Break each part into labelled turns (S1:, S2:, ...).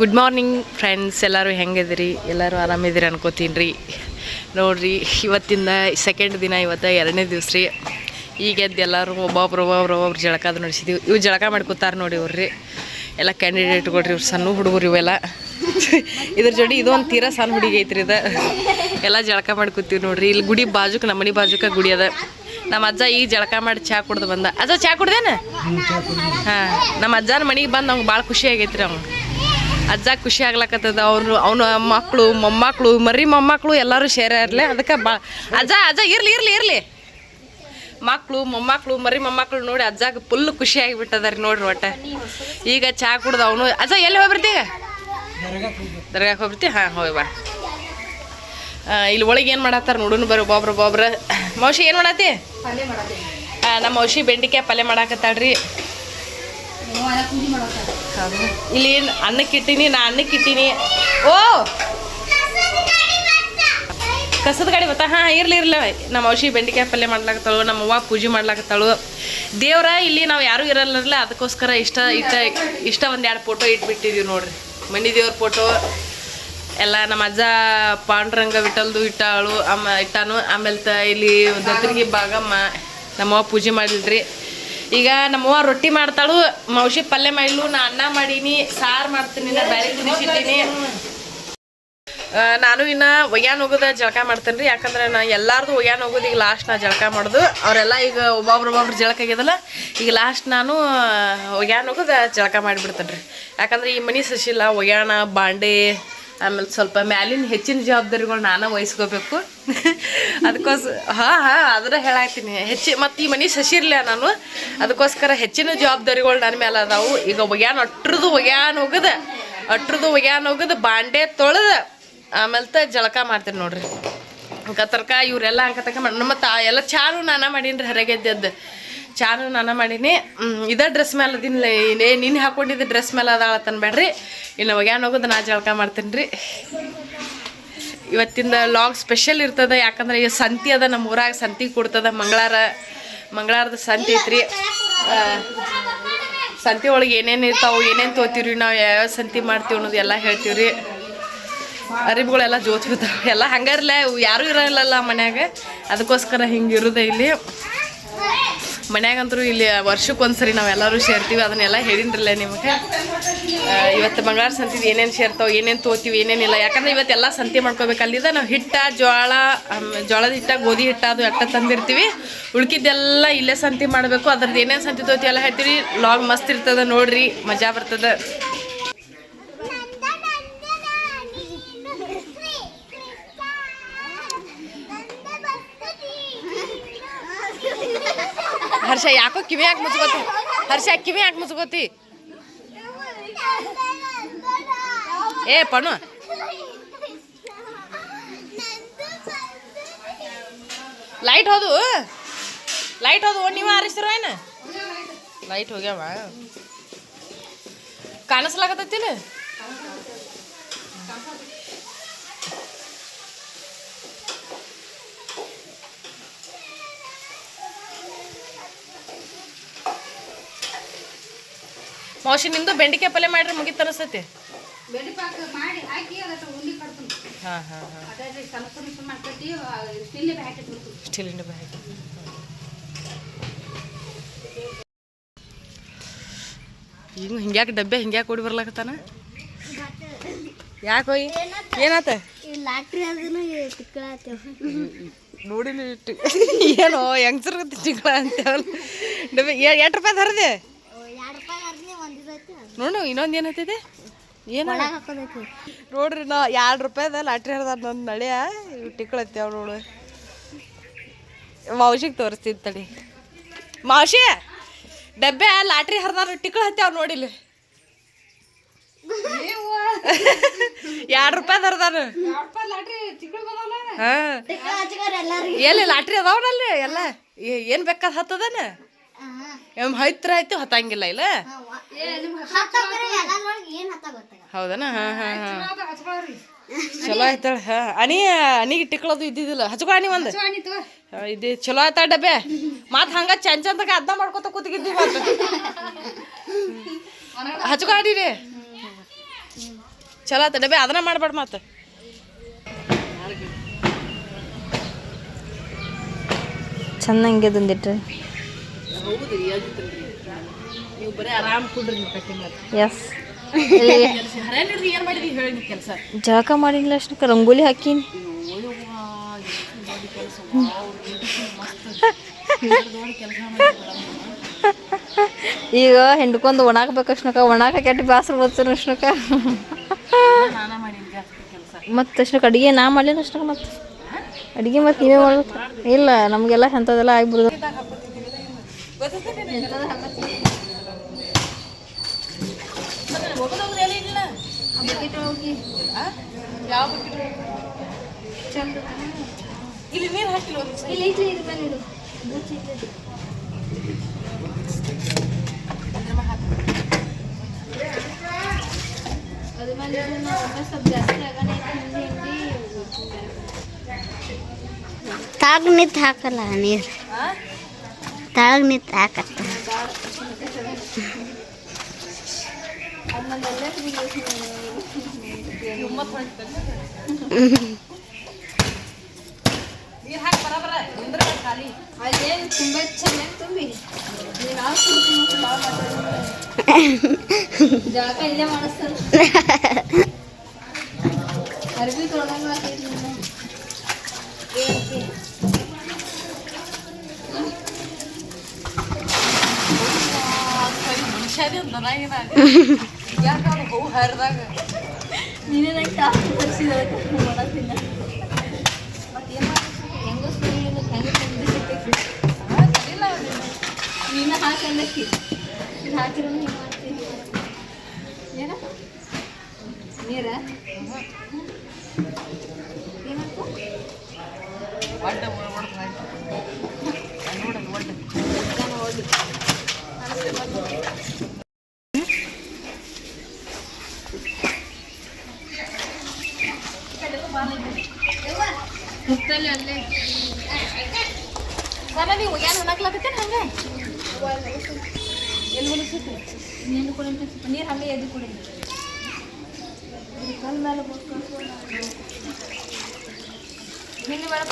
S1: Good morning friends, ಎಲ್ಲರೂ ಹೆಂಗಿದಿರಿ? ಎಲ್ಲರೂ ಆರಾಮಿದ್ದೀರಿ ಅನ್ಕೋತೀನಿ ರೀ. ನೋಡಿರಿ, ಇವತ್ತಿಂದ ಸೆಕೆಂಡ್ ದಿನ, ಇವತ್ತು 2ನೇ ದಿವಸ ರೀ. ಈಗ ಎದ್ದು ಎಲ್ಲರೂ ಒಬ್ಬೊಬ್ರು ಜಳಕಾದ ನಡೆಸಿದ್ದೀವಿ. ಇವು ಜಳಕ ಮಾಡ್ಕೋತಾರೆ ನೋಡಿ ಇವ್ರಿ, ಎಲ್ಲ ಕ್ಯಾಂಡಿಡೇಟ್ಗಳ್ರಿ. ಇವ್ರು ಸಣ್ಣ ಹುಡುಗರು ಇವೆಲ್ಲ. ಇದ್ರ ಜೋಡಿ ಇದೊಂದು ತೀರಾ ಸಣ್ಣ ಹುಡುಗಿ ಐತ್ರಿ. ಇದು ಎಲ್ಲ ಜಳಕ ಮಾಡ್ಕೋತೀವಿ ನೋಡ್ರಿ. ಇಲ್ಲಿ ಗುಡಿ ಬಾಜುಕ, ನಮ್ಮ ಮನೆ ಬಾಜುಕ ಗುಡಿ ಅದ. ನಮ್ಮ ಅಜ್ಜ ಈಗ ಜಳಕ ಮಾಡಿ ಚಹಾ ಕುಡ್ದು ಬಂದ. ಅಜ್ಜ ಚಹಾ ಕುಡ್ದೇನ? ಹಾಂ, ನಮ್ಮ ಅಜ್ಜನ ಮನೆಗೆ ಬಂದು ಅವ್ಗೆ ಭಾಳ ಖುಷಿ ಆಗೈತ್ರಿ. ಅವ್ನು ಅಜ್ಜ ಖುಷಿ ಆಗ್ಲಕತ್ತದ. ಅವನ ಮಕ್ಕಳು, ಮೊಮ್ಮಕ್ಕಳು, ಮರಿ ಮೊಮ್ಮಕ್ಕಳು ಎಲ್ಲರೂ ಶೇರ್ ಇರಲಿ. ಅದಕ್ಕೆ ಅಜ್ಜ ಇರ್ಲಿ ಮಕ್ಕಳು, ಮೊಮ್ಮಕ್ಕಳು, ಮರಿ ಮೊಮ್ಮಕ್ಕಳು ನೋಡಿ ಅಜ್ಜಾಗ ಫುಲ್ ಖುಷಿ ಆಗಿಬಿಟ್ಟದ ರೀ. ನೋಡ್ರಿ ಒಟ್ಟ ಈಗ ಚಹಾ ಕುಡ್ದು ಅವನು. ಅಜ್ಜ ಎಲ್ಲಿ ಹೋಗ್ಬಿಡ್ತೀಗ? ದರ್ಗಾಕ್ಕೆ ಹೋಗ್ಬಿಡ್ತಿ? ಹಾಂ, ಹೋಗಿ ಬಾ. ಇಲ್ಲಿ ಒಳಗೆ ಏನು ಮಾಡತ್ತಾರ ನೋಡೋಣ ಬರ್ರಿ. ಒಬ್ಬೊಬ್ರ ಮೌಷಿ ಏನು ಮಾಡತ್ತಿ? ನಮ್ಮ ಮೌಷಿ ಬೆಂಡಿಕಾಯಿ ಪಲ್ಯ ಮಾಡಾಕತ್ತಾಳ್ರಿ. ಇಲ್ಲಿ ಅನ್ನಕ್ಕೆ ಇಟ್ಟೀನಿ, ನಾ ಅನ್ನಕ್ಕೆ ಇಟ್ಟೀನಿ. ಓ, ಕಸದ ಗಾಡಿ ಬತ್ತಾ? ಹಾಂ, ಇರ್ಲಿ. ನಮ್ಮ ಔಷಧಿ ಬೆಂಡಿಕಾಯಿ ಪಲ್ಯ ಮಾಡ್ಲಾಕತ್ತಾಳು, ನಮ್ಮ ಅವ್ವ ಪೂಜೆ ಮಾಡ್ಲಾಕತ್ತಾಳು. ದೇವ್ರ ಇಲ್ಲಿ ನಾವು ಯಾರೂ ಇರಲ್ಲ, ಅದಕ್ಕೋಸ್ಕರ ಇಷ್ಟ ಒಂದೆರಡು ಫೋಟೋ ಇಟ್ಬಿಟ್ಟಿದ್ದೀವಿ ನೋಡ್ರಿ. ಮನಿ ದೇವ್ರ ಫೋಟೋ ಎಲ್ಲ. ನಮ್ಮ ಅಜ್ಜ ಪಾಂಡುರಂಗ ವಿಠಲ್ದು ಇಟ್ಟಾನು. ಆಮೇಲೆ ಇಲ್ಲಿ ದತ್ತರಿಗೆ ಭಾಗಮ್ಮ ನಮ್ಮವ್ವ ಪೂಜೆ ಮಾಡಿಲ್ರಿ. ಈಗ ನಮ್ಮವ್ವ ರೊಟ್ಟಿ ಮಾಡ್ತಾಳು, ಮೌಷಿ ಪಲ್ಯ ಮಾಡಿದ್ಲು, ನಾ ಅನ್ನ ಮಾಡೀನಿ, ಸಾರು ಮಾಡ್ತೀನಿ, ಬ್ಯಾರೆ ಕುದಿಸಿಟ್ಟಿನಿ. ನಾನು ಇನ್ನು ಒಯ್ಯಾನ ಹೋಗೋದ ಜಳಕ ಮಾಡ್ತೇನೆ ರೀ. ಯಾಕಂದ್ರೆ ನಾ ಎಲ್ಲಾರ್ದು ಒಯ್ಯಾನ ಹೋಗೋದು ಈಗ ಲಾಸ್ಟ್ ನಾ ಜಳಕ ಮಾಡೋದು. ಅವರೆಲ್ಲ ಈಗ ಒಬ್ಬೊಬ್ರು ಜಳಕ ಆಗ್ಯದಲ್ಲ, ಈಗ ಲಾಸ್ಟ್ ನಾನು ಒಯ್ಯಾನ ಹೋಗೋದು ಜಳಕ ಮಾಡಿಬಿಡ್ತೇನೆ ರೀ. ಯಾಕಂದ್ರೆ ಈ ಮನೆ ಸಸಿಲ್ಲ, ಒಯ್ಯಾಣ ಬಾಂಡೆ, ಆಮೇಲೆ ಸ್ವಲ್ಪ ಮ್ಯಾಲಿನ ಹೆಚ್ಚಿನ ಜವಾಬ್ದಾರಿಗಳು ನಾನು ವಹಿಸ್ಕೋಬೇಕು. ಅದಕ್ಕೋಸ್ಕರ ಅದರ ಹೇಳಾಕ್ತೀನಿ. ಮತ್ತು ಈ ಮನೆ ಸಸಿರ್ಲ ನಾನು, ಅದಕ್ಕೋಸ್ಕರ ಹೆಚ್ಚಿನ ಜವಾಬ್ದಾರಿಗಳು ನನ್ನ ಮೇಲೆ ಅದಾವು. ಈಗ ಅಟ್ರದ್ದು ಒಗ್ಯಾನ ಹೋಗೋದು ಬಾಂಡೆ ತೊಳೆದು ಆಮೇಲೆ ಜಳಕ ಮಾಡ್ತೀನಿ ನೋಡ್ರಿ. ತರ್ಕ ಇವರೆಲ್ಲ ಅಂಕತಕ ನಮ್ಮ ಎಲ್ಲ ಚಾರು ನಾನ ಮಾಡೀನಿ ರೀ. ಹೊರಗೆದ್ದದ್ದು ಚಾರು ನಾನ ಮಾಡೀನಿ. ಇದೇ ಡ್ರೆಸ್ ಮೇಲೆ ಅದಿಲ್ಲ, ನಿನ್ನೆ ಹಾಕೊಂಡಿದ್ದ ಡ್ರೆಸ್ ಮೇಲೆ ಅದಾಳತ್ತನ್ ಬೇಡ್ರಿ. ಇನ್ನು ಒಗ್ಯಾನ ಹೋಗೋದು ನಾ ಜಳಕ ಮಾಡ್ತೀನಿ ರೀ. ಇವತ್ತಿಂದ ಲಾಗ್ ಸ್ಪೆಷಲ್ ಇರ್ತದೆ. ಯಾಕಂದ್ರೆ ಈಗ ಸಂತಿ ಅದ, ನಮ್ಮ ಊರಾಗ ಸಂತಿ ಕೊಡ್ತದ. ಮಂಗಳಾರದ ಸಂತಿ ಐತ್ರಿ. ಸಂತಿ ಒಳಗೆ ಏನೇನು ಇರ್ತಾವೆ, ಏನೇನು ತೊಗೋತೀವಿ ನಾವು, ಯಾವ್ಯಾವ ಸಂತಿ ಮಾಡ್ತೀವಿ ಅನ್ನೋದು ಎಲ್ಲ ಹೇಳ್ತೀವಿ ರೀ. ಅರಿವುಗಳೆಲ್ಲ ಜೋತಿರ್ತಾವೆ ಎಲ್ಲ. ಹಂಗಾರಲ್ಲ ಯಾರೂ ಇರೋಲ್ಲ ಮನ್ಯಾಗ, ಅದಕ್ಕೋಸ್ಕರ ಹಿಂಗೆ ಇರೋದೆ ಇಲ್ಲಿ ಮನ್ಯಾಗಂತರೂ. ಇಲ್ಲಿ ವರ್ಷಕ್ಕೊಂದ್ಸರಿ ನಾವೆಲ್ಲರೂ ಸೇರ್ತೀವಿ, ಅದನ್ನೆಲ್ಲ ಹೇಳಿನ್ರಲ್ಲ ನಿಮಗೆ. ಇವತ್ತು ಮಂಗಳವಾರ ಸಂತಿದ್ದು ಏನೇನು ಸೇರ್ತಾವೆ, ಏನೇನು ತೊಗೋತೀವಿ, ಏನೇನಿಲ್ಲ. ಯಾಕಂದ್ರೆ ಇವತ್ತೆಲ್ಲ ಸಂತಿ ಮಾಡ್ಕೋಬೇಕು. ಅಲ್ಲಿದ್ದ ನಾವು ಹಿಟ್ಟ, ಜೋಳದ ಹಿಟ್ಟ, ಗೋಧಿ ಹಿಟ್ಟ ಅದು ಎಟ್ಟ ತಂದಿರ್ತೀವಿ. ಉಳ್ಕಿದ್ದೆಲ್ಲ ಇಲ್ಲೇ ಸಂತಿ ಮಾಡಬೇಕು. ಅದ್ರದ್ದು ಏನೇನು ಸಂತಿ ತೊಗೋತೀವಿ ಎಲ್ಲ ಹೇಳ್ತೀವಿ. ಲಾಗ್ ಮಸ್ತ್ ಇರ್ತದೆ ನೋಡ್ರಿ, ಮಜಾ ಬರ್ತದೆ. ಹರ್ಷ ಯಾಕೋ ಕಿವಿ ಯಾಕೆ ಮುಚ್ಕೋತಿ? ಕಿವಿ ಯಾಕೆ ಮುಚ್ಕೋತಿ? ಏ ಪಣು, ಲೈಟ್ ಹೋದು ನೀವು ಆರಿಸ್ತಿರೋ ಏನು? ಲೈಟ್ ಹೋಗ್ಯಾವ, ಕಾಣಿಸ್ಲಾಗತ್ತಿಲ್ಲ. ಮೌಷಿ ನಿಮ್ದು ಬೆಂಡಿಕಾಯಿ ಪಲ್ಯ ಮಾಡ್ರಿ, ಮುಗಿತು ಅನಿಸ್ತೈತಿ. ಸ್ಟೀಲಿನ ಡಬ್ಬ ಹಾಕಿ. ಹಿಂಗೆ ಹಿಂಗ್ಯಾಕೆ ಡಬ್ಬೆ ಹಿಂಗ್ಯಾಕೆ ಓಡಿ ಬರ್ಲಾಕತ್ತಾನ? ಯಾಕೆ ಹೋಗಿ ಏನಾತ? ನೋಡಿ ಏನೋ ಹೆಂಗ್ಸರ್ ಚಿಕ್ಕಳ ಅಂತೇವಲ್ಲ. ಡಬ್ಬೆ ಎಷ್ಟು ರೂಪಾಯಿ ಹರಿದೆ ನೋಡು. ಇನ್ನೊಂದು ಏನೈತಿದೆ ಏನು ನೋಡ್ರಿ, ನಾ 2 ರೂಪಾಯಿದ ಲಾಟ್ರಿ ಹರಿದ ನನ್ನ ನಳಿಯ ಟಿಕ್ಳತ್ತೇವ ನೋಡು. ಮೌಷಿಗೆ ತೋರಿಸ್ತೀನಿ ತಡಿ. ಮೌಷಿ, ಡಬ್ಬೆ ಲಾಟ್ರಿ ಹರಿದಾರ ಟಿಕ್ಳು ಹತ್ಯಾವ ನೋಡಿಲ್ಲ. 2 ರೂಪಾಯಿ ಹರಿದಾರ. ಹಾಂ, ಎಲ್ಲಿ ಲಾಟ್ರಿ ಅದಾವನಲ್ಲಿ ಎಲ್ಲ. ಏನು ಬೇಕಾದ ಹತ್ತದನ ಹೈತ್ರ ಆಯ್ತು, ಹತ್ತಂಗಿಲ್ಲ ಇಲ್ಲ. ಹೌದನ? ಚಲೋ ಆಯ್ತಾಳ. ಅನಿಗೆ ಟಿಕ್ಳದು ಇದ್ದಿದ್ದಿಲ್ಲ. ಹಚ್ಕೊ ಅನಿ ಒಂದು ಇದು ಚಲೋ ಆಯ್ತಾ ಡಬ್ಬೆ. ಮತ್ತು ಹಂಗೆ ಚಂಚಂದಾಗ ಅದ್ನ ಮಾಡ್ಕೊತ ಕೂತಿದ್ವಿ. ಮತ್ತು ಹಚ್ಕೊ ಅಡಿ ರೀ. ಚಲೋ ಆತ ಡಬ್ಬೆ ಅದನ್ನ ಮಾಡ್ಬೇಡ ಮತ್ತೆ
S2: ಚೆನ್ನಾಗಿ ತಂದಿಟ್ರೆ
S1: ಹೌದು ನೀವು ಬರೀ ಆರಾಮ್ ಕುಡ್ರಿ ನೀವು ಕಟ್ಟಿ ಮಾಡಿ
S2: ಎಸ್
S1: ಏನು ಮಾಡಿದ್ವಿ ಹೇಳಿ ಕೆಲಸ
S2: ಜಳಕ ಮಾಡಿಲ್ಲ ಅಷ್ಟಕ್ಕೆ ರಂಗೋಲಿ ಹಾಕೀನಿ ಈಗ ಹಿಂಡ್ಕೊಂಡು ಒಣಾಕ್ಬೇಕು ಅಷ್ಟಕ್ಕ ಒಣಾಕ ಕೆಟ್ಟ ಬ್ಯಾಸ್ರ ಬರ್ತಾರೆ ಅಷ್ಟಕ್ಕ ಮತ್ತು ಅಷ್ಟಕ್ಕೆ ಅಡುಗೆ ನಾ ಮಾಡಲಿಲ್ಲ ಅಷ್ಟಕ್ಕ ಮತ್ತು ಅಡುಗೆ ಮತ್ತು ನೀವೇ ಮಾಡ್ಬೇಕು ಇಲ್ಲ ನಮಗೆಲ್ಲ ಅಂಥದ್ದೆಲ್ಲ ಆಗ್ಬಿಡ್ದು
S1: ಇಲ್ಲಿ ನೀರು ಹಾಕಿಲ್ಲ
S3: ತಾಗ ನಿಂತು ಹಾಕಲ್ಲ ನೀರು ತಾಗ ನಿಂತು ಹಾಕತ್ತ
S2: ತುಂಬ ಚೆನ್ನಾಗಿ ತುಂಬಿ ಜಳಕ ಇಲ್ಲೇ ಮಾಡಿಸ್ತಾರೆ ಅರ್ಬಿ ತೊಗೊಂಡು ನೀನೇ ನಂಗೆ ಟಾಪ್ ತರಿಸಿದ ಮಾಡೋದಿಲ್ಲ ಮತ್ತೇನು ಹೆಂಗೋ ಹೆಂಗೆ ನೀನು ಹಾಕಿ ಹಾಕಿರೋ ಹಿಂಗೆ ಮಾಡ್ತೀನಿ ಏನ ನೀರ ಏನಾಯ್ತು ಮುತ್ತಲ್ಲಿ ಅಲ್ಲೇ ನೀವು ಏನು ಉಣ್ಣಾಕ್ಲಾಕತ್ತೇನೆ ಹಂಗೆ ಎಲ್ಲಿ ಹೊಲಿಸುತ್ತೆ ನೀನು ಕೂಡ ನೀರು ಹಂಗೆ ಎದ್ದು ಕೊಡಿ ಕಲ್ ಮೇಲೆ ನಿನ್ನೆ ಬೇಡ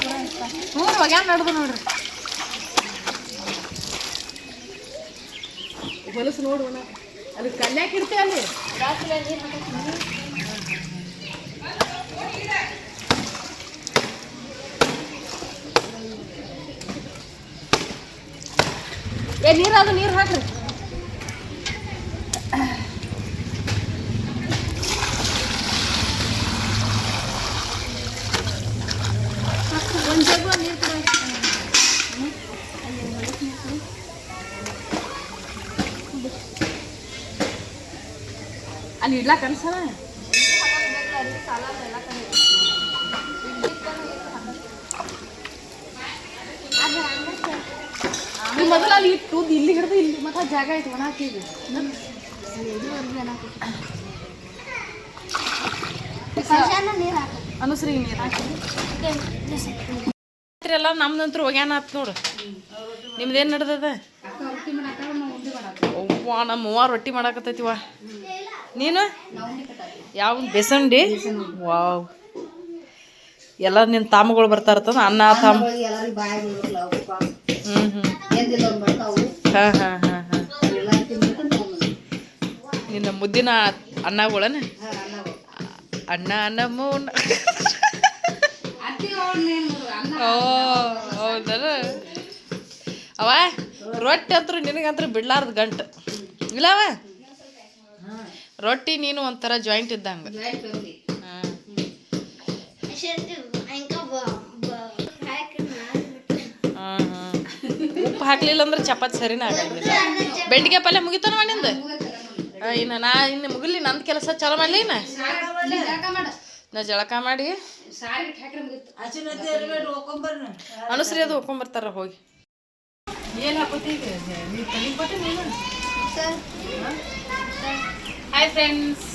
S2: ಹ್ಞೂ ಒಗ್ಯಾನ ನಡೆದು ನೋಡ್ರಿ ಹೊಲಸು ನೋಡುವಣ ಅಲ್ಲಿ ಕಲ್ಯಾಕ ಇರ್ತೇವೆ ಅಲ್ಲಿ ರಾತ್ರಿ ನೀರು ಹಾಕಿ ನೀರಾದ ನೀರು ಹಾಕ್ರಿ ಒಂದು ಜಗ್ಗು ನೀರು ಕೂಡ ಅಲ್ಲಿ ಇಡ್ಲಾಕ ಅನ್ಸಲ್ಲ ಮೊದಲ ಅಲ್ಲಿ ಇಟ್ಟು ಇಲ್ಲಿ ಹಿಡಿದು ಇಲ್ಲಿ ಮತ್ತೆ ಜಾಗ ಐತೆ ಒಣ ಹಾಕಿದ್ವಿ ಅನುಸರಿ ನೀರು ಹಾಕಿ ಎಲ್ಲ ನಮ್ದಂತೂ ಒಗ್ಯಾನ ಆತ್ ನೋಡು ನಿಮ್ದೇನು ನಡ್ದದ ಅವ್ವ ನಮ್ಮ ಅವ್ವ ರೊಟ್ಟಿ ಮಾಡಾಕತ್ತೈತಿವ ನೀನು ಯಾವ ಬೇಸಂಡಿ ವಾವ್ ಎಲ್ಲ ನಿನ್ನ ತಾಮಗಳು ಬರ್ತಾ ಇರ್ತದ ಅನ್ನ ತಾಮ ಹಾಂ ಹಾಂ ಹಾಂ ಹಾಂ ನಿನ್ನ ಮುದ್ದಿನ ಅನ್ನಗಳನ ಅಣ್ಣ ನಮ್ಮೂನ ಓ ಹೌದಲ್ಲ ಅವ ರೊಟ್ಟಿ ಅಂತೂ ನಿನಗಂತೂ ಬಿಡ್ಲಾರ್ದು ಗಂಟು ಇಲ್ಲವ ರೊಟ್ಟಿ ನೀನು ಒಂಥರ ಜಾಯಿಂಟ್ ಇದ್ದಂಗೆ ಹಾಂ ಹಾಂ ಹಾಂ ಉಪ್ಪು ಹಾಕ್ಲಿಲ್ಲ ಅಂದ್ರೆ ಚಪಾತಿ ಸರಿನೇ ಆಗಂಗಿಲ್ಲ ಬೆಂಡಿಗೆ ಪಲ್ಯ ಮುಗಿತಾನ ನಿಂದು ಇನ್ನು ಇನ್ನು ಮುಗಿಲಿ ನಂದು ಕೆಲಸ ಚಾಲು ಮಾಡಲಿ ನಾ ಜಳಕ ಮಾಡಿ ಅನುಸರಿ ಅದು ಹೋಗ್ಕೊಂಬರ್ತಾರ ಹೋಗಿ ಏನು ಹಾಕೋತಿ ಹಾಯ್ ಫ್ರೆಂಡ್ಸ್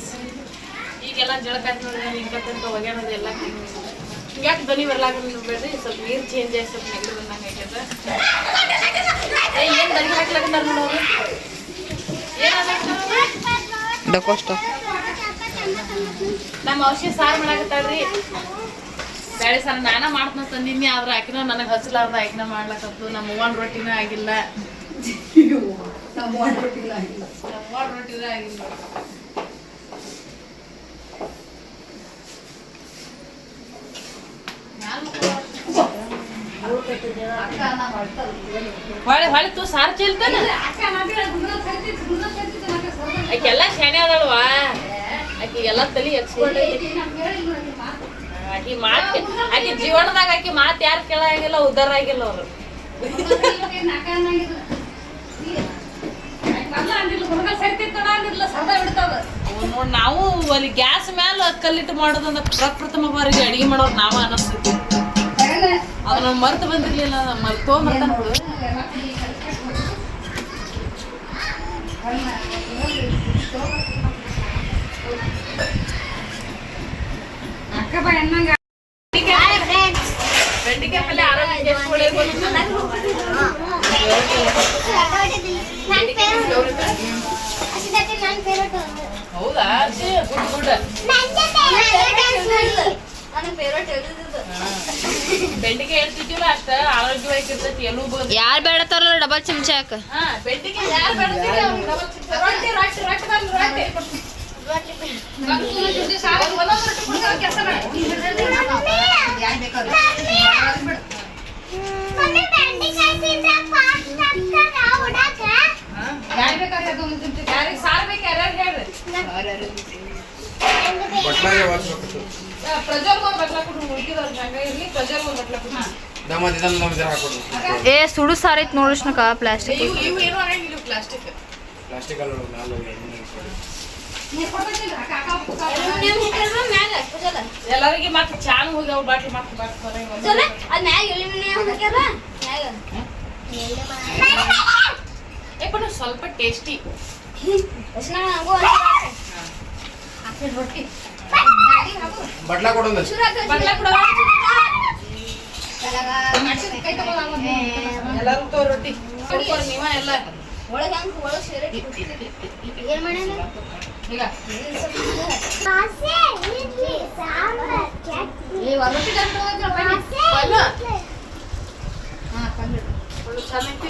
S2: ಈಗೆಲ್ಲ ಜಳಕ ನೋಡಿದ್ರೆ ನಿಂಕಂತ ಒಗ್ಯಾನದು ಎಲ್ಲ ಹಿಂಗ್ಯಾಕೆ ಧ್ವನಿ ಬರ್ಲಾಗ್ಬೇಡ್ರಿ ಸ್ವಲ್ಪ ನೀರು ಚೇಂಜ್ ಆಗಿ ಸ್ವಲ್ಪ ನೆಗಡಿ ಬಂದಂಗೆ ಆಗ್ಯದ ಏನು ಧ್ವನಿ ಹಾಕ್ಲಾಕಂತಾರ ನೋಡೋರು ಏನು ಡಕೋಷ್ಟ ನಮ್ಮ ಔಷಧಿ ಸಾರು ಮಾಡಾಕತ್ತಾಳ್ರಿ. ಬೇಳೆ ಸಾರು ನಾನ ಮಾಡ್ತಾನ ತಂದಿನಿ, ಆದ್ರೆ ಆಕಿನ ನನಗೆ ಹಚ್ಚಲಾರ್ದ ಆಕಿನ ಮಾಡ್ಲಕತ್ತು. ನಮ್ಮ ಅವ್ವನ ರೊಟ್ಟಿನ ಆಗಿಲ್ಲ. ನಮ್ಮ ಅವ್ವನ ರೊಟ್ಟಿನ ಆಗಿಲ್ಲ. ಹೊಳೆ ತೂ ಸಾರು ಚೆಲ್ತಾನ. ಆಕೆಲ್ಲ ಶಾಣೆ ಅದಲ್ವಾ, ಆಕಿ ಎಲ್ಲ ತಲಿ ಎಕ್ಸ್ಪರ್ಟ್ ಐತಿ. ಆಕಿ ಜೀವನದಾಗ ಆಕಿ ಮಾತು ಯಾರು ಕೇಳಾಗಿಲ್ಲ, ಉದ್ದಾರ ಆಗಿಲ್ಲ ಅವ್ರು. ನೋಡ್ ನಾವು ಅಲ್ಲಿ ಗ್ಯಾಸ್ ಮ್ಯಾಲ ಕಲ್ಲಿಟ್ಟು ಮಾಡೋದಂದ ಪ್ರಪ್ರಥಮ ಬಾರಿಗೆ ಅಡಿಗೆ ಮಾಡೋರು ನಾವ ಅನಸ್ತೈತಿ. ಅದನ್ನ ಮರ್ತು ಬಂದಿರ್ಲಿಲ್ಲ, ತೊಗೊಂಬರ್ತ ನೋಡು. ಬೆಂಡಿಕಾಯಿ ಪಲ್ಯ ಆರೋಗ್ಯಕ್ಕೆ ಎಷ್ಟು ಒಳ್ಳೇದು ಹೌದಾ? Good good. ಬೆಂಡಿಕಾಯಿ ಹೇಳ್ತಿದ್ದಿಲ್ಲ ಅಷ್ಟ ಆರೋಗ್ಯವಾಗಿರ್ತೈತಿ. ಎಲ್ಲೂ
S3: ಯಾರು ಬೇಡತಾರಲ್ಲ ಡಬಲ್ ಚಮಚ ಹಾಕ.
S2: ಬೆಂಡಿಕಾಯಿ ಯಾರು ಬೇಡ್ತೀರಿ?
S3: ಏ ಸುಡು ಸಾರ್ ಐತಿ ನೋಡಿಸ್ನಕ ಪ್ಲಾಸ್ಟಿಕ್.
S2: ಎಲ್ಲರಿಗೆ ಮತ್ತೆ ಚಾನ್ ಹೋಗ್ಯಾವ ಬಾಟ್ಲಿ ಸ್ವಲ್ಪ ಟೇಸ್ಟಿ ರೊಟ್ಟಿ
S4: ಬಟ್ಲಾ ಕೊಡೋದು
S2: ಎಲ್ಲರೂ ತೋ ರೊಟ್ಟಿ ನೀವ ಎಲ್ಲ ಈಗ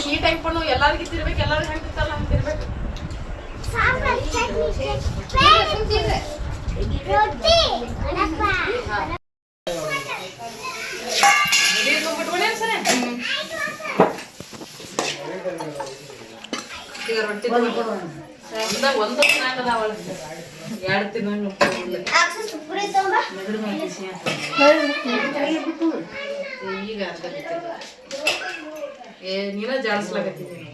S2: ನೀಟ್ ಹಾಕೊಂಡು ಎಲ್ಲಾರ್ಗಿ ತಿರ್ಬೇಕು, ಎಲ್ಲಾರ್ಗಿ ಹಾಕ್ತಿರ್ತಾರ ಹಂಗೆ ತಿರ್ಬೇಕು. ಈಗ ರೊಟ್ಟಿ ಒಂದು ಎರಡು ತಿಂಗಳು ಈಗ ನೀನ ಜಾಡಿಸ್ಲಾಕತ್ತಿದ್ದೀನಿ.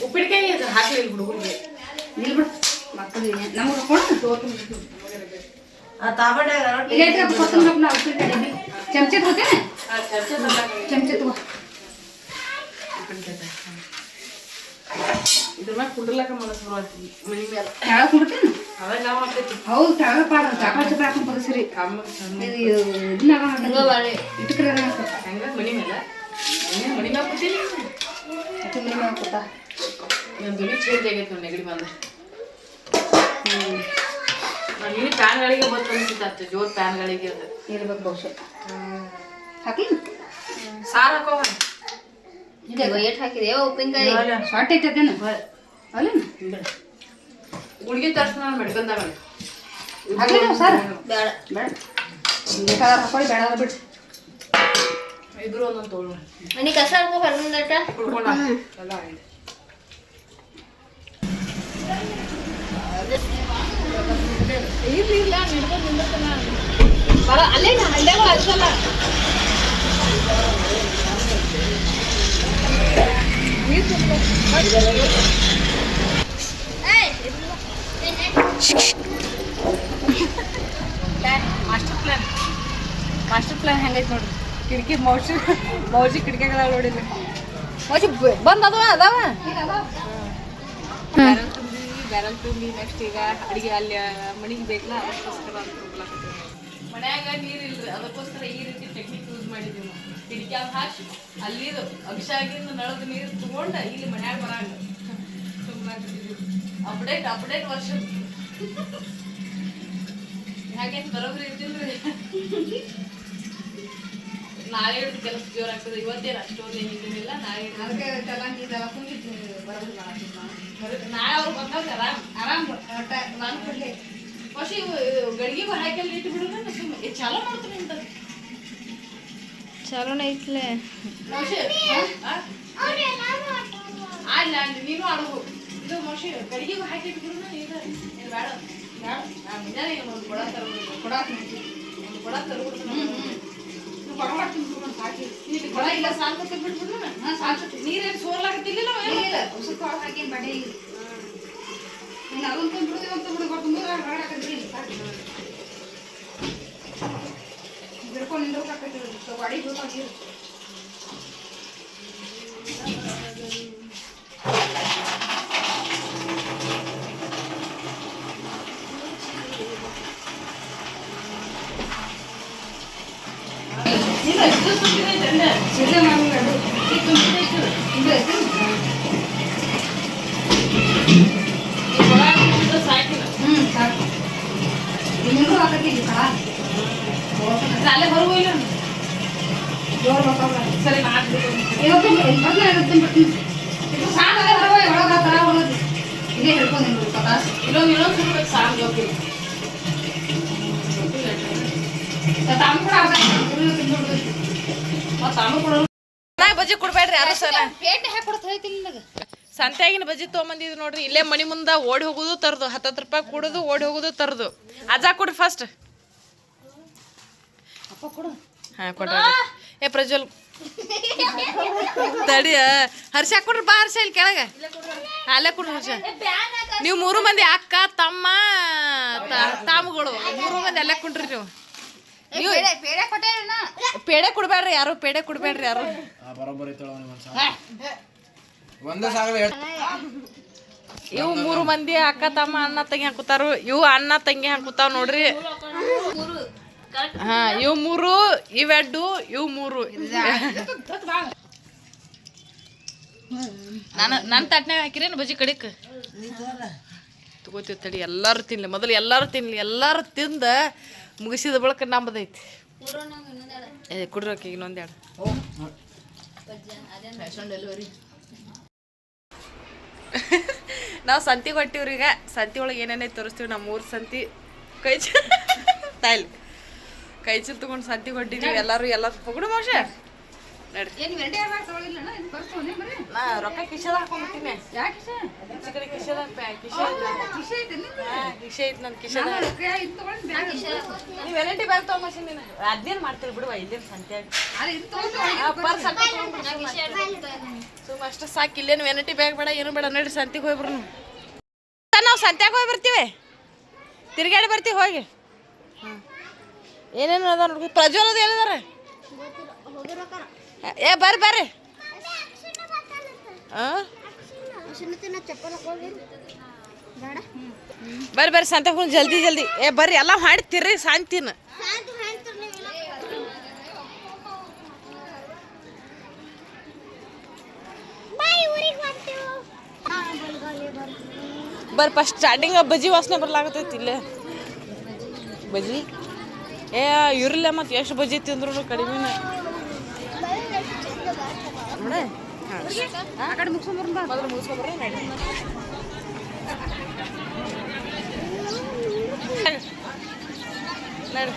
S2: ಉಪ್ಪಿನಕಾಯಿ ಹಾಕ್ಲಿಲ್ಲ ಹುಡುಗರಿಗೆ. ಇದ್ರ ಮ್ಯಾಗ ಕುಂಡ್ರಲಕ್ಕ ಮನಸ್ಸು ಬರತ್ತಿ ಮನಿ ಮೇಲೆ ಅದಾಗ ನಾವು ಆಗ್ತೈತಿ.
S5: ಹೌದು ತಳ ಪಾಡ ಚಾಪಾ ಚಪ್ರ ಹಾಕೊಂಡು ಬಗಸಿರಿ ಇಟ್ಕ್ರ
S2: ಹೆಂಗ ಮನಿ ಮೇಲೆ ಮನಿ ಮ್ಯಾಗ ಕೂತೀನಿ. ನನ್ನ ಧ್ವನಿ ಚೇಂಜ್ ಆಗೈತೆ ನೋಡಿ ನೆಗಡಿ ಬಂದ. ನಾನು ಇಲ್ಲಿ ಪ್ಯಾನ್ಗಳಿಗೆ ಬಂದು ಅನ್ಸಿತ್ತು ಜೋರ್ ಪ್ಯಾನ್ಗಳಿಗೆ ಅದು
S5: ಇರ್ಬೇಕು ಬಹುಶಃ. ಹಾಕಿ
S2: ಸಾರು ಹಾಕೋವ
S3: ಏಟ್ ಹಾಕಿದೆ ಉಪ್ಪಿನಕಾಯಿ
S5: ಶಾರ್ಟ್ ಐತದೇನು ಅಲ್ಲ
S2: ಹುಡುಗಿ ತರ್ಸ್ನ ಮೆಡ್ಕಂದಾಗ
S5: ಹಾಕಿ ಸರ್
S3: ಬೇಡ
S5: ಬೇಡ ಬೇಕಾದ್ರೆ ಹಾಕೊಳ್ಳಿ ಬೇಡ ಬಿಡ್ರಿ.
S2: ಇಬ್ರು ಒಂದೊಂದು ತೊಗೊಳ್ಳೋಣ.
S3: ಮನಿ ಕಸ ಹೊರಗಂದಟ
S2: ಕುಡ್ಕೊಂಡ ಎಲ್ಲ ಆಗಿದೆ. ಇಲ್ಲ ಅಲ್ಲೇ ಅಲ್ಲೇವ ಅಲ್ಸಲ್ಲ. ಮಾಸ್ಟರ್ ಪ್ಲಾನ್ ಹೆಂಗೈತೆ ನೋಡ್ರಿ. ಕಿಟಕಿ ಮೌಜಿ ಕಿಟಕಿಗಳ ನೋಡಿದ್ರಿ. ಮೌಜಿ ಬಂದ್ ಅದಾವ ಬ್ಯಾರಲ್ ತುಂಬಿ ನೆಕ್ಸ್ಟ್ ಈಗ ಅಡಿಗೆ ಅಲ್ಲಿ ಮನಿಗೆ ಬೇಕಲ್ಲ ಅದಕ್ಕೋಸ್ಕರ ಮನ್ಯಾಗ ನೀರು ಇಲ್ರಿ, ಅದಕ್ಕೋಸ್ಕರ ಈ ರೀತಿ ಟೆಕ್ನಿಕ್ ಯೂಸ್ ಮಾಡಿದ್ವಿ ನಾವು. ಕಿಟಕಿ ಹಾಕಿ ಅಲ್ಲಿದು ಅಭಿಷಾಗಿಂದ ನಳದ ನೀರು ತಗೊಂಡ ಇಲ್ಲಿ ಮನ್ಯಾಗ ಬರಾಗ ಅಪ್ಡೇಟ್ ವರ್ಷ ಹಾಗೇನು ಬರೋಬ್ರಿ ಇದ್ದಿಲ್ರಿ ನಾಳೆ ಹಿಡಿದು ಕೆಲಸ ಜೋರಾಗ್ತದೆ ಇವತ್ತೇನು ಅಷ್ಟೊಂದು ಏನಿಲ್ಲ ನಾಳೆ
S5: ಅದಕ್ಕೆ ಚಲಂಗಿ ಇದೆಲ್ಲ ತುಂಬಿದ್ದು ಬರೋದು ಮಾಡಾಕಿದ್ದು ನಾನು.
S2: ನಾಳೆ ಅವ್ರು ಬಂದಾಗ
S5: ಆರಾಮ್ ಒಟ್ಟ ನಾನು ಕೊಡ್ಲಿ
S2: ಹೊಸ ಗಡಿಗೆ ಹಾಕಿ ಇಟ್ಟು ಬಿಡೋಣ ಸುಮ್ಮನೆ ಚಾಲೋ ಮಾಡ್ತೀನಿ ಅಂತ
S3: ಚಲೋನೇ ಐತ್ಲೆ
S2: ಅಲ್ಲ ನೀನು ಆಡೋದು ಇದು ಮೋಶಿ ಗಡಿಗೆ ಹಾಕಿ ಇಟ್ಟು ಬಿಡೋಣ ಇದು ಬೇಡ ಬೇಡ ಮುಂಜಾನೆ ಒಂದು ಕೊಡ ತರೋದು ಕೊಡ ತರೋದು
S5: ಕೊಡ ಮಾಡ್ತೀನಿ ಸಾಕಿ
S2: ಇಲ್ಲಿ ಕೊಡ ಇಲ್ಲ ಸಾಲ್ಕತ್ತೆ ಬಿಟ್ಬಿಡೋಣ ಸಾಲ್ಕತ್ತೆ ನೀರೇನು ಸೋರ್ಲಾಗತ್ತಿಲ್ಲ
S5: ಇಲ್ಲ ಉಸುಕು ಹಾಕೇನು ಬಡೆ ಇಲ್ಲ ಇನ್ನು ಅದೊಂದು ತುಂಬಿಡ್ತೀವಿ ಅಂತ ಬಿಡು ತುಂಬ ಹೊರಗಡೆ ಹಾಕಿದ್ರಿ ಸಾಕು ಬಿಡ್ಕೊಂಡು ನಿಂದು ಹಾಕೈತಿ ಗಾಡಿ ಹೋಗಿ ನೀರು
S2: ಇಲ್ಲ ಇದು ತುಂಬಿದೆ
S5: ಸಿದ್ಧ ಮಾಡಿ
S2: ಇದು ತುಂಬಿದೆ
S5: ಇದು ಐತಿ
S2: ಸಾಕಿಲ್ಲ
S5: ಸಾಕು ಇನ್ನೂ ಹಾಕತ್ತೀವಿ ಕಳ
S2: ಅಲ್ಲೇ ಹೊರಗೂ ಇಲ್ಲ
S5: ಜೋರು ಬರ್ತಾವ
S2: ಸರಿ ಮಾಡ್ಬಿಟ್ಟು
S5: ಇವತ್ತು ಬಿಡ್ತೀನಿ ಇದು ಸಾಕಾಗ ಒಳಗೆ ತರ ಹೊಡೋದು ಇದೇ ಹಿಡ್ಕೊಂಡು ಪತಾಸ್
S2: ಇನ್ನೊಂದು ಸುಡ್ಬೇಕು ಸಾಕು ಜೋಕಿಲ್ಲ
S5: ತಾನು ಕೂಡ
S2: ಮತ್ತು ತಾನು ಕೊಡೋದು ಬಜ್ಜಿ ಕೊಡ್ಬೇಡ್ರಿ ಯಾರು ಸರ್
S5: ಪೇಟೆ ಹಾಕಿ ಕೊಡ್ತಾ ಐತಿಲ್ಲ ನನಗೆ
S2: ಸಂತ್ಯಾಗಿನ ಬಜ್ಜಿ ತೊಗೊಂಬಂದಿದ್ದು ನೋಡ್ರಿ ಇಲ್ಲೇ ಮನಿ ಮುಂದೆ ಓಡಿ ಹೋಗೋದು ತರದು 10 ರೂಪಾಯಿ ಕೊಡೋದು ಓಡಿ ಹೋಗೋದು ತರದು ಅಜ್ಜ ಕೊಡ್ರಿ ಫಸ್ಟ್
S5: ಅಪ್ಪ ಕೊಡು
S2: ಹಾಂ ಕೊಡ್ರಿ ಏ ಪ್ರಜ್ವಲ್ ತಡಿ ಹರ್ಷ ಕೊಡ್ರಿ ಬಾ ಹರ್ಷ ಇಲ್ಲಿ ಕೆಳಗೆ ಅಲ್ಲೇ ಕೊಡ್ರಿ ಹರ್ಷ ನೀವು 3 ಮಂದಿ ಅಕ್ಕ ತಮ್ಮ ತಾಮಗಳು 3 ಮಂದಿ ಅಲ್ಲೇ ಕುಂಡ್ರಿ ನೀವು ನೀವು
S5: ಪೇಡೆ ಕೊಟ್ಟೇನ
S2: ಪೇಡೆ ಕೊಡ್ಬೇಡ್ರಿ ಯಾರು ಪೇಡೆ ಕೊಡ್ಬೇಡ್ರಿ ಯಾರು
S4: ಬರೋಬ್ಬರಿ ಒಂದೇ ಸಾಗಲ
S2: ಇವು 3 ಮಂದಿ ಅಕ್ಕ ತಮ್ಮ ಅಣ್ಣ ತಂಗಿ ಹಾಕುತ್ತಾರು ಇವು ಅಣ್ಣ ತಂಗಿ ಹಾಕುತ್ತಾವ ನೋಡ್ರಿ ಹಾ ಇವು 3 ಇವೆಡ್ಡು ಇವು 3 ನನ್ನ ತಟ್ನಾಗ ಹಾಕಿರೇನು ಬಜ್ಜಿ ಕಡಿಕ್ ತಗೋತೀವಿ ತಡಿ ಎಲ್ಲರೂ ತಿನ್ಲಿ ಮೊದಲು ಎಲ್ಲರೂ ತಿನ್ಲಿ ಎಲ್ಲರೂ ತಿಂದ ಮುಗಿಸಿದ ಬಳಿಕ ನಂಬದೈತಿ ಕುಡ್ರೋಕೆ ಇನ್ನೊಂದೆರಡು ನಾವು ಸಂತಿಗೆ ಹೊಟ್ಟಿವ್ರಿ ಈಗ ಸಂತಿ ಒಳಗೆ ಏನೇನೈತೆ ತೋರಿಸ್ತೀವಿ ನಮ್ಮ ಊರು ಸಂತಿ ಕೈ ತಾಯಿಲ್ ಕೈ ಚೀಲ ತೊಗೊಂಡು ಸಂತಿಗೆ ಹೊಟ್ಟಿದ್ದೀವಿ ಎಲ್ಲರೂ ಹೋಗುಡು ಮೋಶ ನಡ್ರಿ
S5: ಏನು ವೆಂಡೆ ಯಾವಾಗ ತಗೊಳ್ಳಿಲ್ಲ ಇದು ಬರ್ತಾವನೆ ಬರೀ
S2: ನಾ ರೊಕ್ಕ ಕಿಶೆದ ಹಾಕೊಂಡ್ಬಿಟ್ಟಿನಿ
S5: ಯಾಕೆ
S2: ಈಚೆ ಕಡೆ ಕಿಶೆದ ಕಿಶೆ
S5: ಖುಷಿ ಐತೆ
S2: ಕಿಶೆ ಐತೆ ನನ್ನ ಕಿಶೆದ
S5: ಇದು ತಗೊಂಡು ಬ್ಯಾಗ್
S2: ನೀವು ವೆರೈಟಿ ಬ್ಯಾಗ್ ತೊಗೊಂಬಸಿ ನೀನು ಅದೇನು ಮಾಡ್ತೀರಿ ಬಿಡುವ ಇಲ್ಲೇನು ಸಂತ್ಯಾಗ
S5: ಅದು ಇದು ತಗೊಂಡು
S2: ಪರ್ಸ್ ಸುಮ್ಮ ಅಷ್ಟು ಸಾಕು ಇಲ್ಲೇನು ವೆರೈಟಿ ಬ್ಯಾಗ್ ಬೇಡ ಏನು ಬೇಡ ನಡ್ರಿ ಸಂತಿಗೆ ಹೋಗ್ಬಿಡ್ರು ನಾವು ಸಂತ್ಯಾಗ ಹೋಗಿ ಬರ್ತೀವಿ ತಿರುಗಾಡಿ ಬರ್ತೀವಿ ಹೋಗಿ ಏನೇನು ಅದ ನೋಡ್ರಿ ಪ್ರಜ್ವಲ್ ಅದು ಹೇಳಿದಾರ ಏ ಬರ್ರಿ ಬರ್ರಿ ಸಂತೆ ಹೋಗಿ ಜಲ್ದಿ ಏ ಬರ್ರಿ ಎಲ್ಲ ಮಾಡ್ತೀರಿ ಶಾಂತಿನ ಬರ್ರಿ ಫಸ್ಟ್ ಸ್ಟಾರ್ಟಿಂಗ್ ಬಜ್ಜಿ ವಾಸನೆ ಬರ್ಲಾಗತೈತಿ ಇಲ್ಲೇ ಬಜ್ಜಿ ಏ ಇರಲ್ಲ ಮತ್ತೆ ಎಷ್ಟು ಬಜ್ಜಿ ತಿಂದ್ರು ಕಡಿಮೆ
S5: ಆ ಕಡೆ ಮುಗಿಸ್ಕೊಂಬರ್ಬಾ
S2: ಮೊದಲು ಮುಗಿಸ್ಕೊಂಬರ್ರಿ ನಡ್ರಿ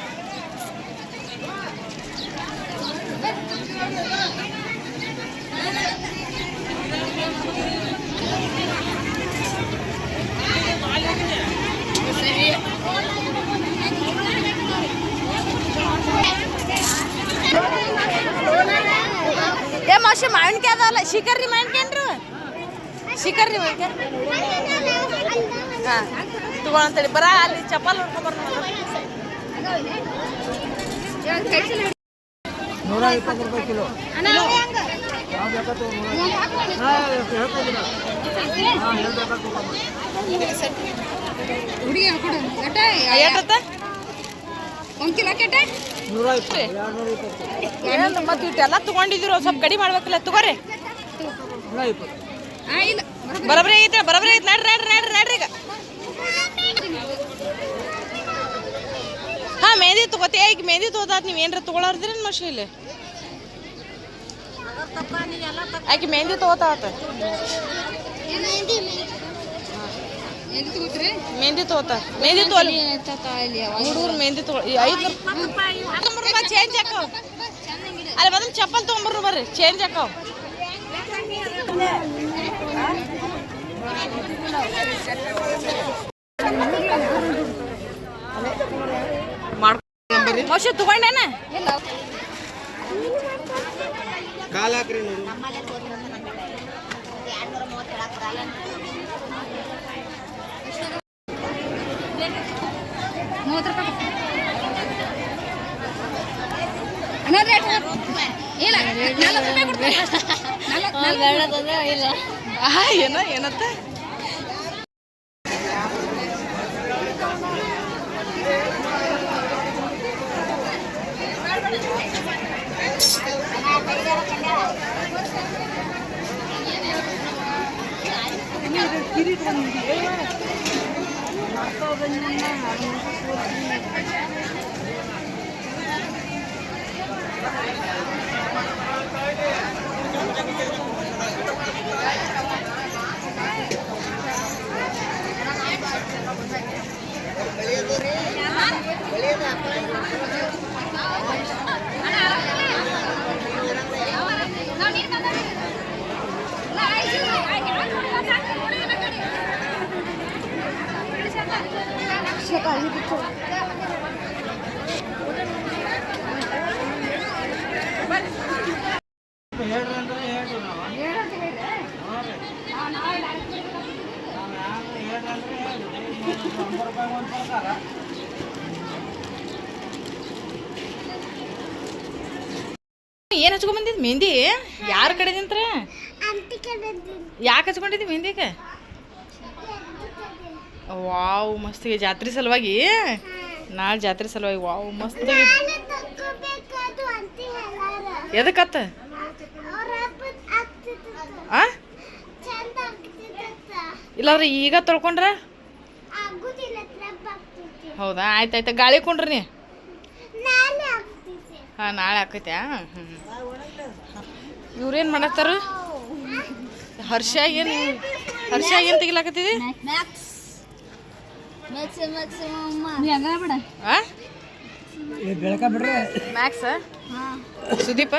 S2: ಏ ಮಾಷಿ ಮಾವಿನಕಾಯಿ ಅದಾವಲ್ಲ ಶಿಖರ್ರಿ ಮಾವಿನಕಾಯಿ ಶಿಖರ್ರಿ ಮಾವಿನಕಾಯಿ ಹಾಂ ತಗೊಳಂತೇಳಿ ಬರ ಅಲ್ಲಿ ಚಪ್ಪಲ್ ನೋಡ್ಕೊಂಬರ್
S4: 120 ರೂಪಾಯಿ ಕಿಲೋ
S5: ಹುಡುಗಿ ಕೊಡು ಎಟ
S2: ಎಷ್ಟತ್ತ
S5: 1 ಕಿಲೋ ಕೆಟ್ಟೆ
S4: 120
S2: ಮತ್ತೆ ಇಟ್ಟೆಲ್ಲ ತಗೊಂಡಿದ್ರು ಸ್ವಲ್ಪ ಕಡಿಮೆ ಮಾಡ್ಬೇಕಲ್ಲ ತಗೋರಿ
S5: ಇಲ್ಲ
S2: ಬರಬ್ರಿ ಐತೆ ನಡ್ರಿ ಈಗ ಮೆಹಂದಿ ತಗೋತೇ ಈಗ ಮೆಹಂದಿ ತಗೋದಾತ್ ನೀವು ಏನಾರ ತೊಗೊಳಾರ್ದ್ರೇನು ಮಷಿ ಇಲ್ಲಿ ಆಕೆ ಮೆಹಂದಿ ತಗೋತಾತ ಮೆಹಂದಿ ತಗೋತ ಮೆಹಂದಿ ತಗೋಲಿ ಹುಡುಗರು ಮೆಹಂದಿ ತಗೋ 500 ರೂಪಾಯಿ ಚೇಂಜ್ ಹಾಕೋ ಅಲ್ಲಿ ಬದಲು ಚಪ್ಪಲ್ ತೊಗೊಂಬರ್ರು ಬರ್ರಿ ಚೇಂಜ್ ಹಾಕೋ ಮಾಡ್ಕೊಂಬರ್ರಿ ಮೋಶ ತಗೊಂಡೇನ
S4: ಕಾಲ್ ಹಾಕ್ರಿ ನೋಡಿ
S2: ಏನತ್ತ ಏನು ಹಚ್ಕೊಂಡ್ ಬಂದಿದ್ದು ಮೆಹಂದಿ ಯಾರ ಕಡೆ ನಿಂತ್ರ ಯಾಕೆ ಹಚ್ಕೊಂಡಿದ್ದಿ ಮೆಹಂದಿಗೆ ವಾವ್ ಮಸ್ತಿಗೆ ಜಾತ್ರೆ ಸಲುವಾಗಿ ನಾಳೆ ಜಾತ್ರೆ ಸಲುವಾಗಿ ವಾವ್ ಮಸ್ತ್ ಎದಕ್ಕತ್ತ ಇಲ್ಲಾದ್ರೆ ಈಗ ತೊಳ್ಕೊಂಡ್ರ ಹೌದಾ ಆಯ್ತಾಯ್ತಾ ಗಾಳಿ ಕೊಂಡ್ರಿ ನೀ ಹಾಂ ನಾಳೆ ಆಕೈತ್ಯಾ ಇವ್ರೇನು ಮಾಡತ್ತಾರ ಹರ್ಷ ಏನು ತೆಗಿಲಾಕತ್ತಿದಿ
S4: ಬೆಳಕ ಬಿಡ್ರಿ
S2: ಮ್ಯಾಕ್ಸ ಸುದೀಪ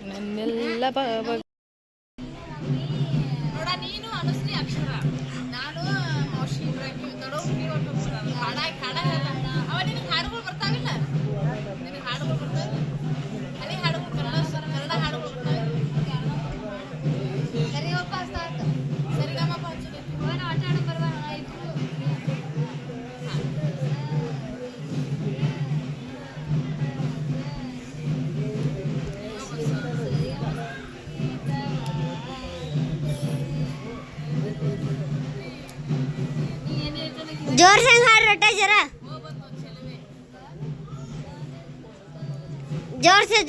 S2: ನನ್ನೆಲ್ಲ ನೋಡ ನೀನು ಅನುಶ್ರೀ ಅಕ್ಷರ ನಾನು ಮೌಶಿ ಅವ ನಿನಗೆ ಹಾಡುಗಳು ಬರ್ತಾವಿಲ್ಲ ನಿನಗೆ ಹಾಡುಗಳು ಬರ್ತಾವೆ ಅದೇ ಹಾಡುಗಳು ಕನ್ನಡ ಹಾಡುಗಳು ಬರ್ತಾವೆ ಸರಿಗಮಪ ಆಟ ಆಡೋ ಬರುವ
S6: जोर से हार रटा जरा जोर से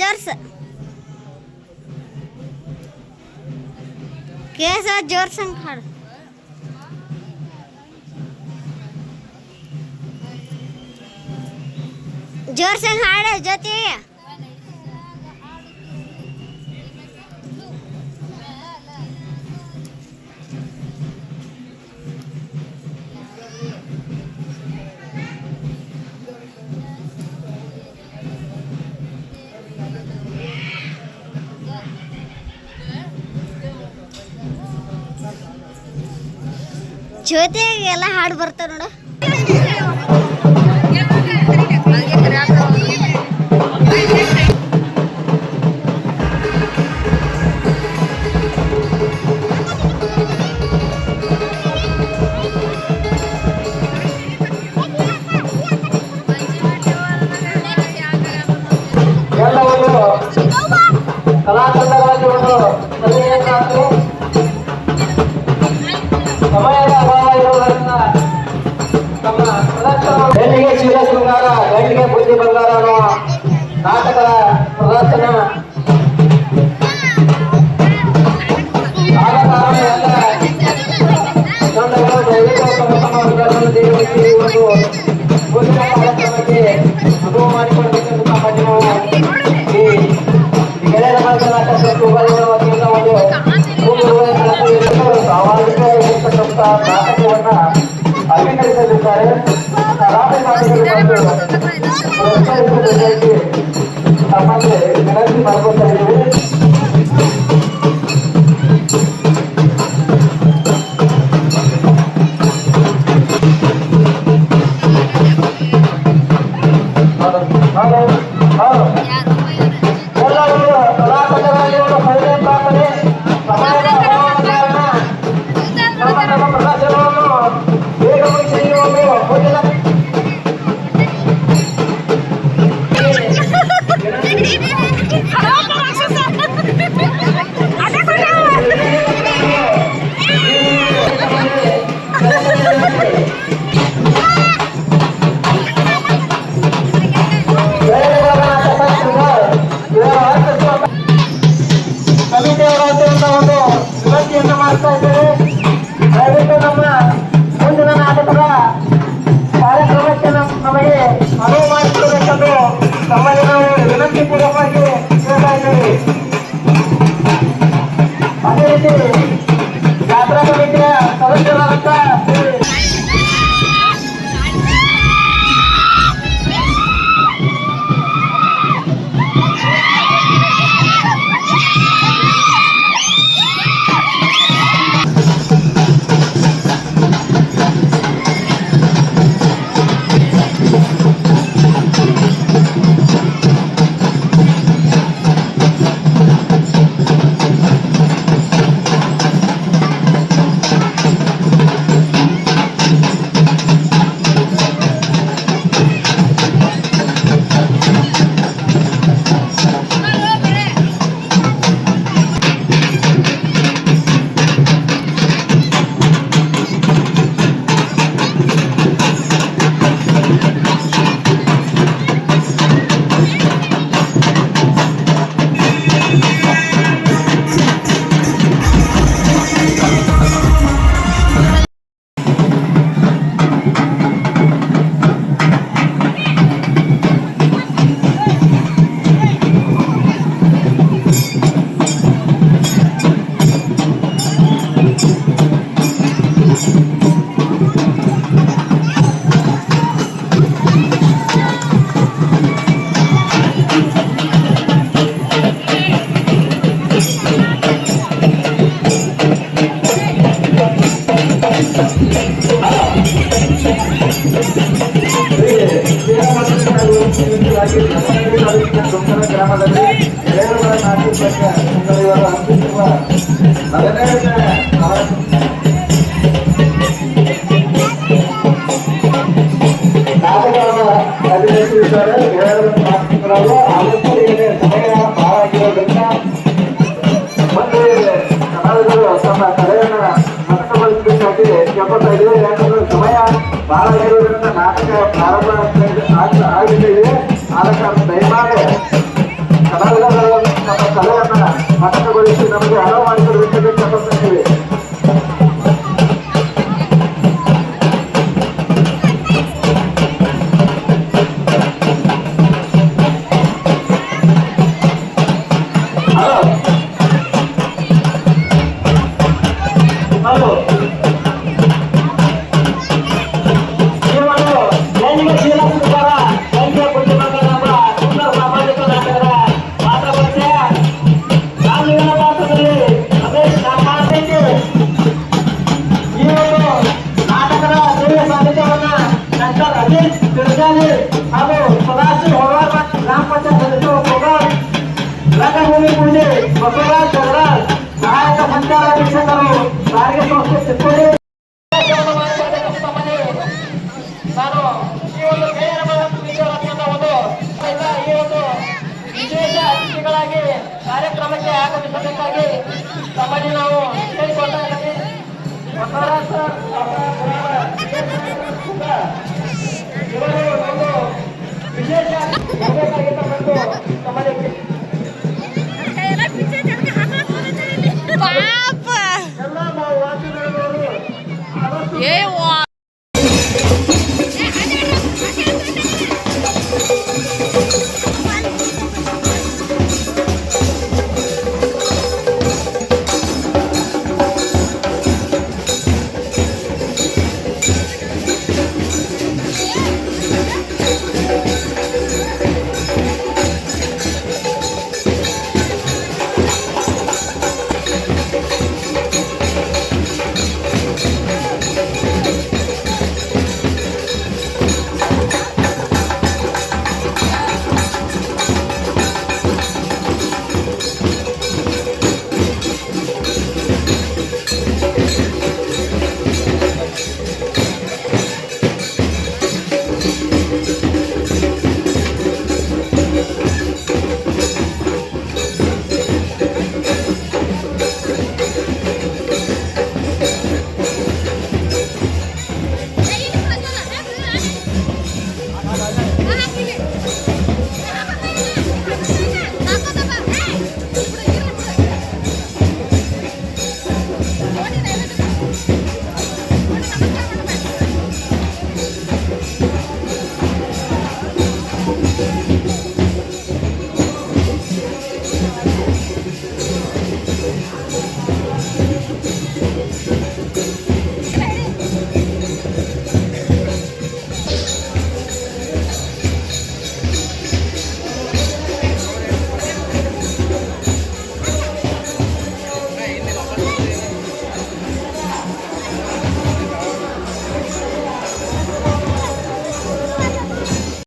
S6: कैसा जोर से हार जोर से हार जोते ಜೊತೆಗೆಲ್ಲ ಹಾಡು ಬರ್ತಾವ ನೋಡು
S7: ಕಲಾತಂಡವಾಗಿ ಒಂದು ಸಭೆಯನ್ನು ಸಮಯದ ಅಭಾವ ಇರುವುದರಿಂದ ತಮ್ಮ ಪ್ರದರ್ಶನ ಗಂಡಿಗೆ ಶಿರ ಶೃಂಗಾರ ಗಂಡಿಗೆ ಬುದ್ಧಿ ಬಂಗಾರ ಅನ್ನುವ ನಾಟಕದ ಪ್ರದರ್ಶನ ಆದ ಕಾರಣ ಎಲ್ಲ ತಂಡಗಳು ದಯವಿಟ್ಟು ತಮ್ಮ ತಮ್ಮ ವಿಚಾರವನ್ನು ತಿಳಿಸಿ ಒಂದು ಭೋಜನ ಕಾರ್ಯಕ್ರಮ ಅಭಿನಯಿಸಲಿದ್ದಾರೆ. ಪ್ರೋತ್ಸಾಹಿಸಬೇಕಾಗಿ ತಮ್ಮಲ್ಲಿ ವಿನಂತಿ ಮಾಡ್ಕೊತಾ ಇದ್ದೀವಿ. ಎಲ್ಲರೂ ಕಲಾಪಂಡಗಳಲ್ಲಿರುವ ಸೌಲಭ್ಯ ಪ್ರಾರ್ಥನೆ ಸಮಯದ ಅಭಾವದ ಕಾರಣ ನಮ್ಮ ಪ್ರದರ್ಶನವನ್ನು ಬೇಗ ಮುಗಿಸಿ ನೀವು ಹೋಗಿಲ್ಲ. ಸಮಿತಿಯವರಂತ ಒಂದು ವಿನಂತಿಯನ್ನು ಮಾಡ್ತಾ ಇದ್ದೇವೆ. ದಯವಿಟ್ಟು ನಮ್ಮ ಮುಂದಿನ ನಾಟಕದ ಕಾರ್ಯಕ್ರಮಕ್ಕೆ ನಮಗೆ ಅನುವು ಮಾಡಿಕೊಡಬೇಕೆಂದು ತಮ್ಮಲ್ಲಿ ನಾವು ವಿನಂತಿ ಪೂರ್ವಕವಾಗಿ ಕೇಳ್ತಾ ಇದ್ದೇವೆ. ಅದೇ ರೀತಿ ಜಾತ್ರಾ ಸಮಿತಿಯ ಸದಸ್ಯರಾದಂಥ ಗ್ರಾಮದಲ್ಲಿ ರೇಣುಗಳ ನಾಟಕಕ್ಕೆ ಸುಂದರಿಯವರು ಅಂತಿಸುವ ನಾಟಕವನ್ನು ಅಭಿನಯಿಸಿದ್ದಾರೆ. ನಾಟಕರವರು ಆಲೋಚನೆಗೆ ಸಮಯ ಬಹಳ ಆಗಿರೋದ್ರಿಂದ ಮತ್ತು ಕಲಾವಿದರು ತಮ್ಮ ಕಲೆಯನ್ನು ನಾಟಕಗೊಳಿಸಬೇಕಾಗಿ ಕೇಳ್ಕೊತಾ ಇದ್ದೀವಿ. ಯಾಕಂದ್ರೆ ಸಮಯ ಬಹಳ ಆಗಿರೋದ್ರಿಂದ ನಾಟಕ ಪ್ರಾರಂಭ ಆಗಿದ್ದೇವೆ. ಆದ ಕಾರಣ ದಯಮಾಡಿ ಕಲಾವಿದರು ನಮ್ಮ ಕಲೆಯನ್ನು ನಾಟಕಗೊಳಿಸಿ ನಮಗೆ ಅನುವು ಮಾಡಿಕೊಡಬೇಕಾಗಿ ಕೇಳ್ಕೊತಾ ಇದ್ದೀವಿ. ಹಾಗೂ ಸದಾಶಿವ ಹೊರವಾಡ ಗ್ರಾಮ ಪಂಚಾಯತ್ ಸದಸ್ಯರು ಕೊಗಾರ್ ರಂಗಭೂಮಿ ಪೂಜೆ ಬಸವರಾಜ್ ಜಗರಾಜ್ ಸಹಾಯಕ ಸಂಚಾರ ವೀಕ್ಷಕರು ಸಾರಿಗೆ ಸಂಸ್ಥೆ ಚಿಕ್ಕೋಡಿ. ನಾನು ಈ ಒಂದು ಈ ಒಂದು ವಿಶೇಷ ಅತಿಥಿಗಳಾಗಿ ಕಾರ್ಯಕ್ರಮಕ್ಕೆ ಆಗಮಿಸಬೇಕಾಗಿ ತಮ್ಮಲ್ಲಿ ನಾವು ಕೇಳಿಕೊಳ್ತಾ ಇದ್ದೀವಿ. ಬಸವರಾಜ್ ಸರ್ ಇವರು ಒಂದು ವಿಶೇಷ ಬರಬೇಕಾಗಿತ್ತು ತಮ್ಮಲ್ಲಿ ಎಲ್ಲ ನಾವು ವಾಸಿಗಳು